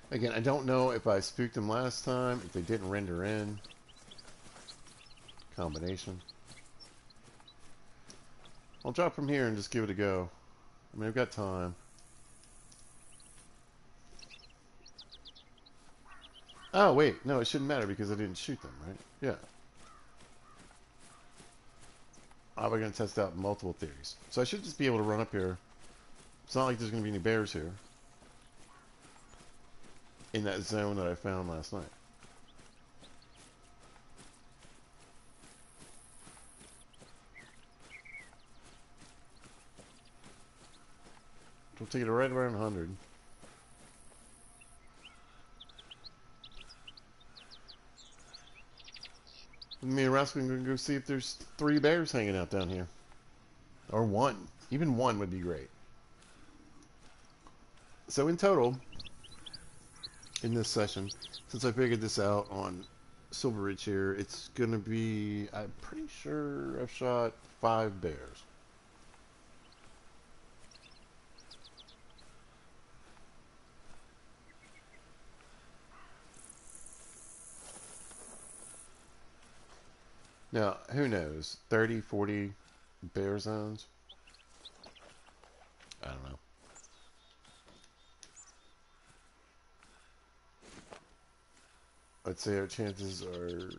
Again, I don't know if I spooked them last time, if they didn't render in. Combination. I'll drop from here and just give it a go. I mean, I've got time. Oh, wait. No, it shouldn't matter because I didn't shoot them, right? Yeah. Oh, we're going to test out multiple theories. So I should just be able to run up here. It's not like there's going to be any bears here. In that zone that I found last night. We'll take it right around 100. Me and Rascal are going to go see if there's 3 bears hanging out down here. Or 1. Even 1 would be great. So in total, in this session, since I figured this out on Silver Ridge here, it's going to be, I'm pretty sure I've shot 5 bears. Now, who knows? 30, 40 bear zones? I don't know. I'd say our chances are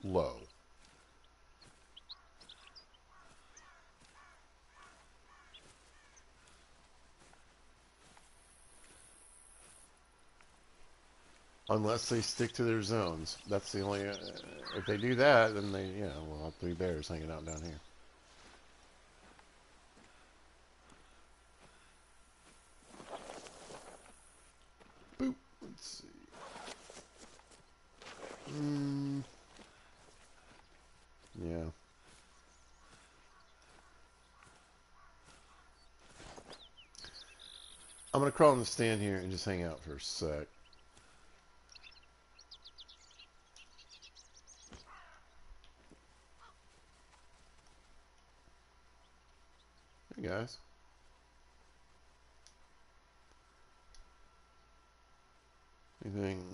low. Unless they stick to their zones. That's the only... if they do that, then they, yeah, we'll have 3 bears hanging out down here. Boop. Let's see. Yeah. I'm going to crawl in the stand here and just hang out for a sec. Hey, guys. Anything...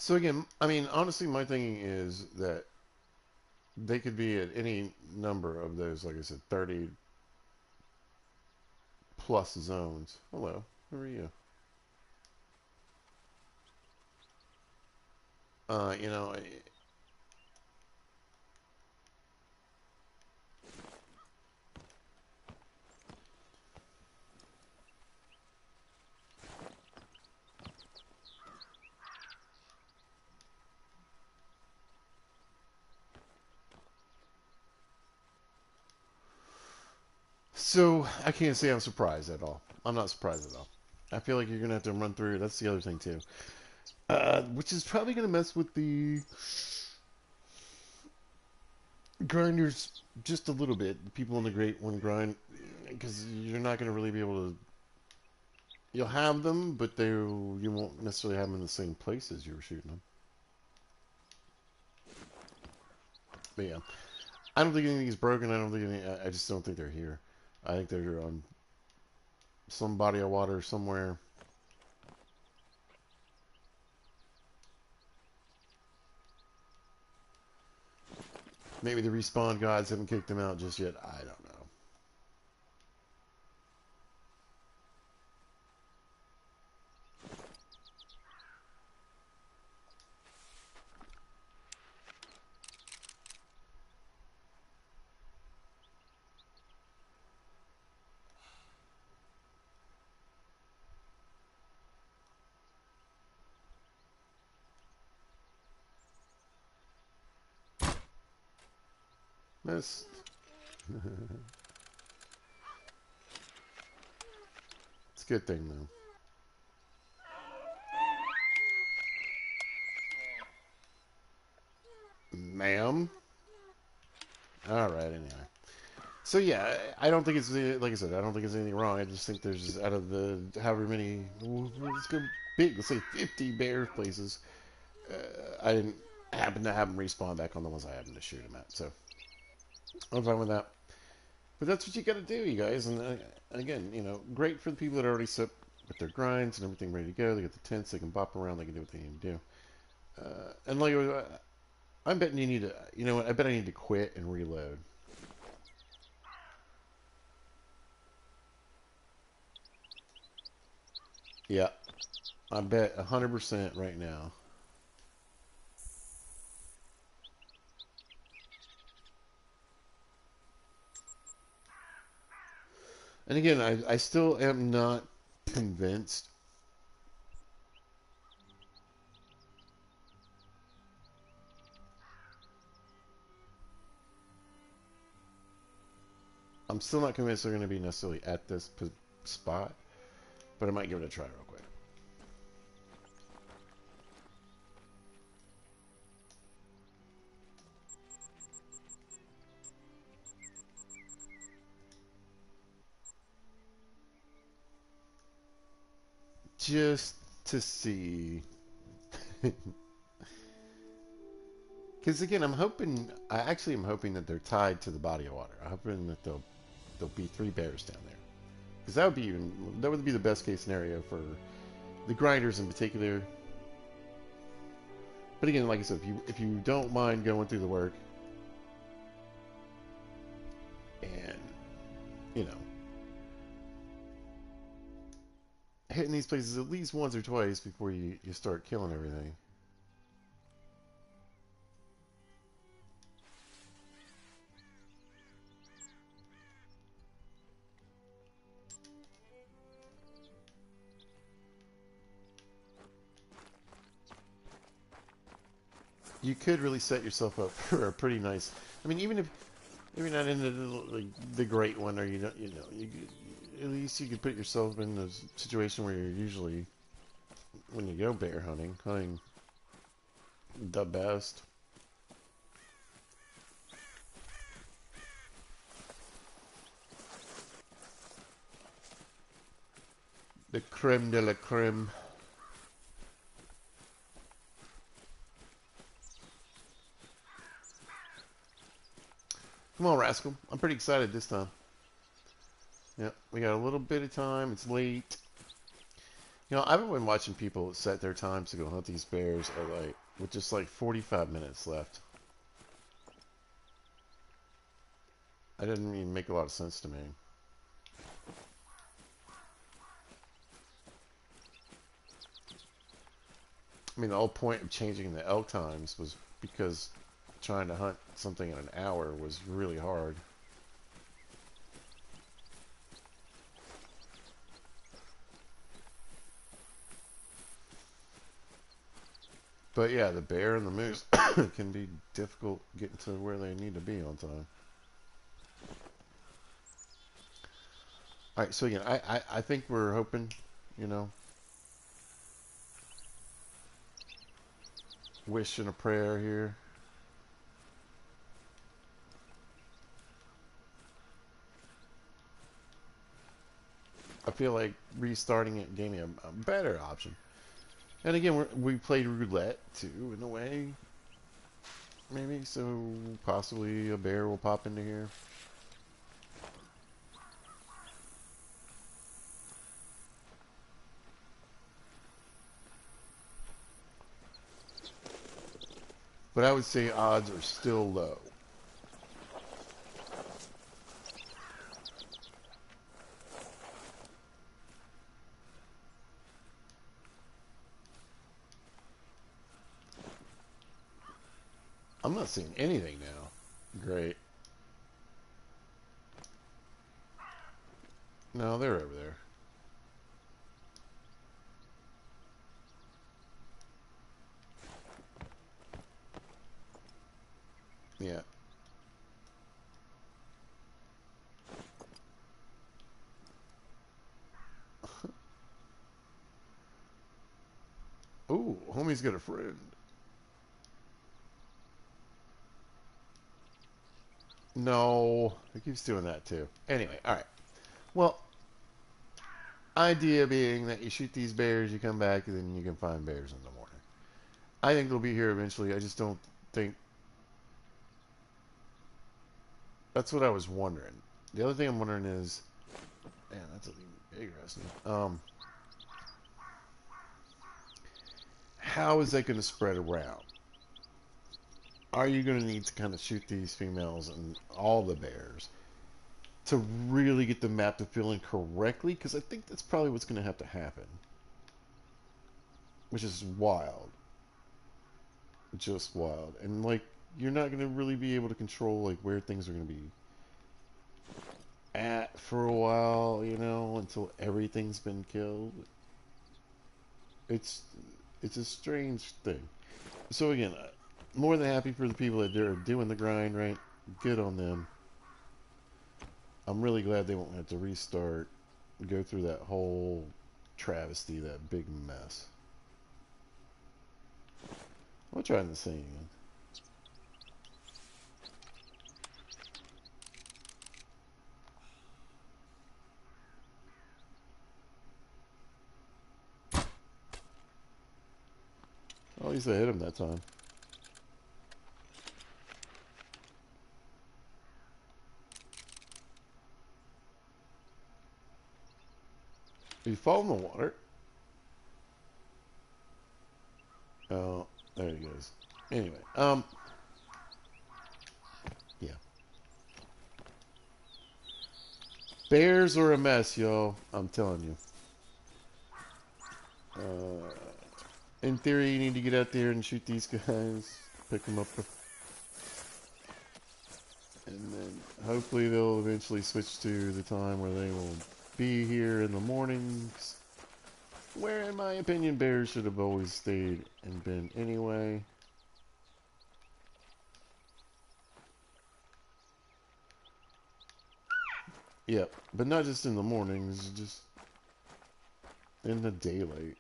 So again, I mean, honestly, my thinking is that they could be at any number of those, like I said, 30 plus zones. Hello, who are you? You know, so I can't say I'm surprised at all. I'm not surprised at all. I feel like you're gonna have to run through. That's the other thing too, which is probably gonna mess with the grinders just a little bit. The people in the Great One grind, because you're not gonna really be able to. You'll have them, but you won't necessarily have them in the same places you were shooting them. But yeah, I don't think anything's broken. I don't think any. I just don't think they're here. I think they're on some body of water somewhere. Maybe the respawn gods haven't kicked them out just yet. I don't know. Missed. It's a good thing though. Ma'am. All right. Anyway. So yeah, I don't think it's like I said. I don't think it's anything wrong. I just think there's out of the however many, let's go big. Let's say 50 bear places. I didn't happen to have them respawn back on the ones I happened to shoot them at. So I'm fine with that. But that's what you got to do, you guys. And again, you know, great for the people that are already set with their grinds and everything ready to go. They get the tents. They can bop around. They can do what they need to do. And like, I'm betting you need to. You know what? I bet I need to quit and reload. Yeah, I bet 100% right now. And again, I still am not convinced. I'm still not convinced they're going to be necessarily at this spot, but I might give it a try real quick. Just to see. Because again, I'm hoping. I actually am hoping that they're tied to the body of water. I'm hoping that there'll be 3 bears down there. Because that would be the best case scenario for the grinders in particular. But again, like I said, if you don't mind going through the work and you know hitting these places at least once or twice before you start killing everything. You could really set yourself up for a pretty nice. I mean, even if you're not in the great one, or at least you could put yourself in a situation where you're usually when you go bear hunting the best. The creme de la creme. Come on, Rascal. I'm pretty excited this time. Yep, we got a little bit of time. It's late. You know, I've been watching people set their times to go hunt these bears at like with just like 45 minutes left. That didn't even make a lot of sense to me. I mean, the whole point of changing the elk times was because trying to hunt something in an hour was really hard. But yeah, the bear and the moose can be difficult getting to where they need to be on time. All right, so again, I think we're hoping, you know, wish and a prayer here. I feel like restarting it gave me a better option. And again, we played roulette too, in a way. Maybe, so possibly a bear will pop into here. But I would say odds are still low. I'm not seeing anything now. Great. No, they're over there. Yeah. Ooh, homie's got a friend. No, he keeps doing that too. Anyway, all right. Well, idea being that you shoot these bears, you come back, and then you can find bears in the morning. I think they'll be here eventually. I just don't think. That's what I was wondering. The other thing I'm wondering is, man, that's even bigger, isn't it? How is that going to spread around? Are you going to need to kind of shoot these females and all the bears to really get the map to fill in correctly? Because I think that's probably what's going to have to happen, which is wild, just wild, and like you're not going to really be able to control like where things are going to be at for a while, you know, until everything's been killed. It's it's a strange thing. So again, more than happy for the people that are doing the grind, right? Good on them. I'm really glad they won't have to restart, go through that whole travesty, that big mess. I'll try the same again. Well, at least I hit him that time. He fall in the water. Oh, there he goes. Anyway, yeah. Bears are a mess, yo. I'm telling you. In theory, you need to get out there and shoot these guys, pick them up, and then hopefully they'll eventually switch to the time where they will be here in the mornings. Where, in my opinion, bears should have always stayed and been anyway. Yep, but not just in the mornings, just in the daylight.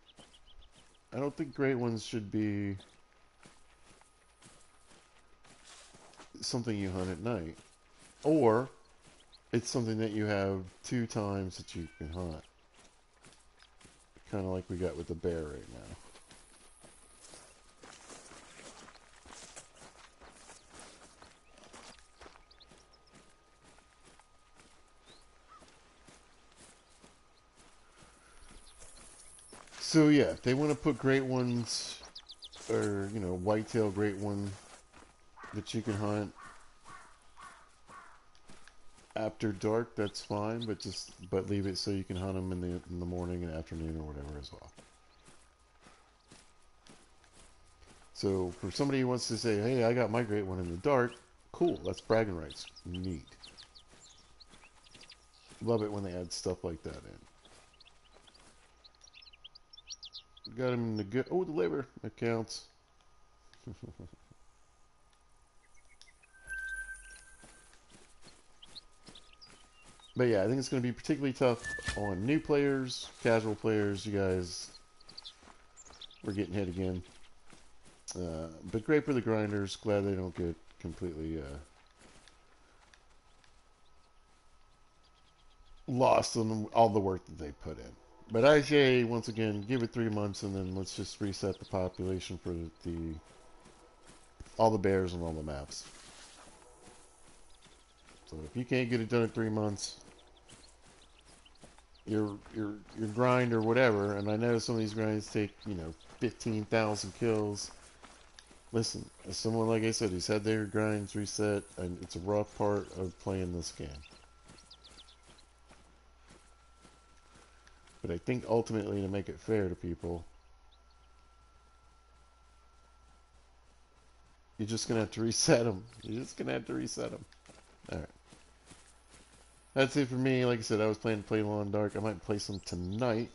I don't think great ones should be something you hunt at night. Or it's something that you have two times that you can hunt. Kind of like we got with the bear right now. So yeah, if they want to put great ones, or whitetail great one that you can hunt after dark, that's fine. But leave it so you can hunt them in the morning and afternoon or whatever as well. So for somebody who wants to say, "Hey, I got my great one in the dark," cool. That's bragging rights. Neat. Love it when they add stuff like that in. Got him in the good. Oh, the labor accounts. But yeah, I think it's going to be particularly tough on new players, casual players. You guys, we're getting hit again. But great for the grinders. Glad they don't get completely lost on all the work that they put in. But I say, once again, give it 3 months and then let's just reset the population for the all the bears on all the maps. So if you can't get it done in 3 months, your grind or whatever, and I know some of these grinds take 15,000 kills. Listen, as someone like I said who's had their grinds reset, and it's a rough part of playing this game. But I think ultimately to make it fair to people, you're just gonna have to reset them. You're just gonna have to reset them. All right. That's it for me. Like I said, I was planning to play Lawn Dark. I might play some tonight,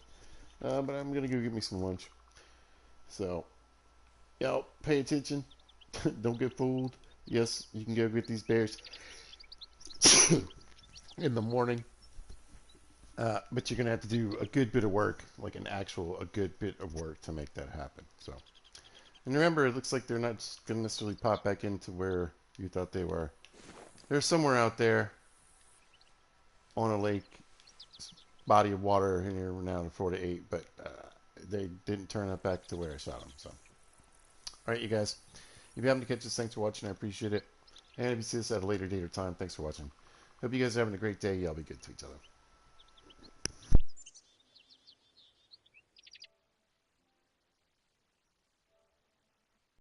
but I'm gonna go get me some lunch. So, pay attention. Don't get fooled. Yes, you can go get these bears in the morning, but you're gonna have to do a good bit of work, like a good bit of work to make that happen. So, and remember, it looks like they're not just gonna necessarily pop back into where you thought they were. They're somewhere out there on a lake, body of water here now in 4 to 8, but they didn't turn up back to where I shot them. So, all right, you guys, if you happen to catch this, thanks for watching. I appreciate it. And if you see this at a later date or time, thanks for watching. Hope you guys are having a great day. Y'all be good to each other.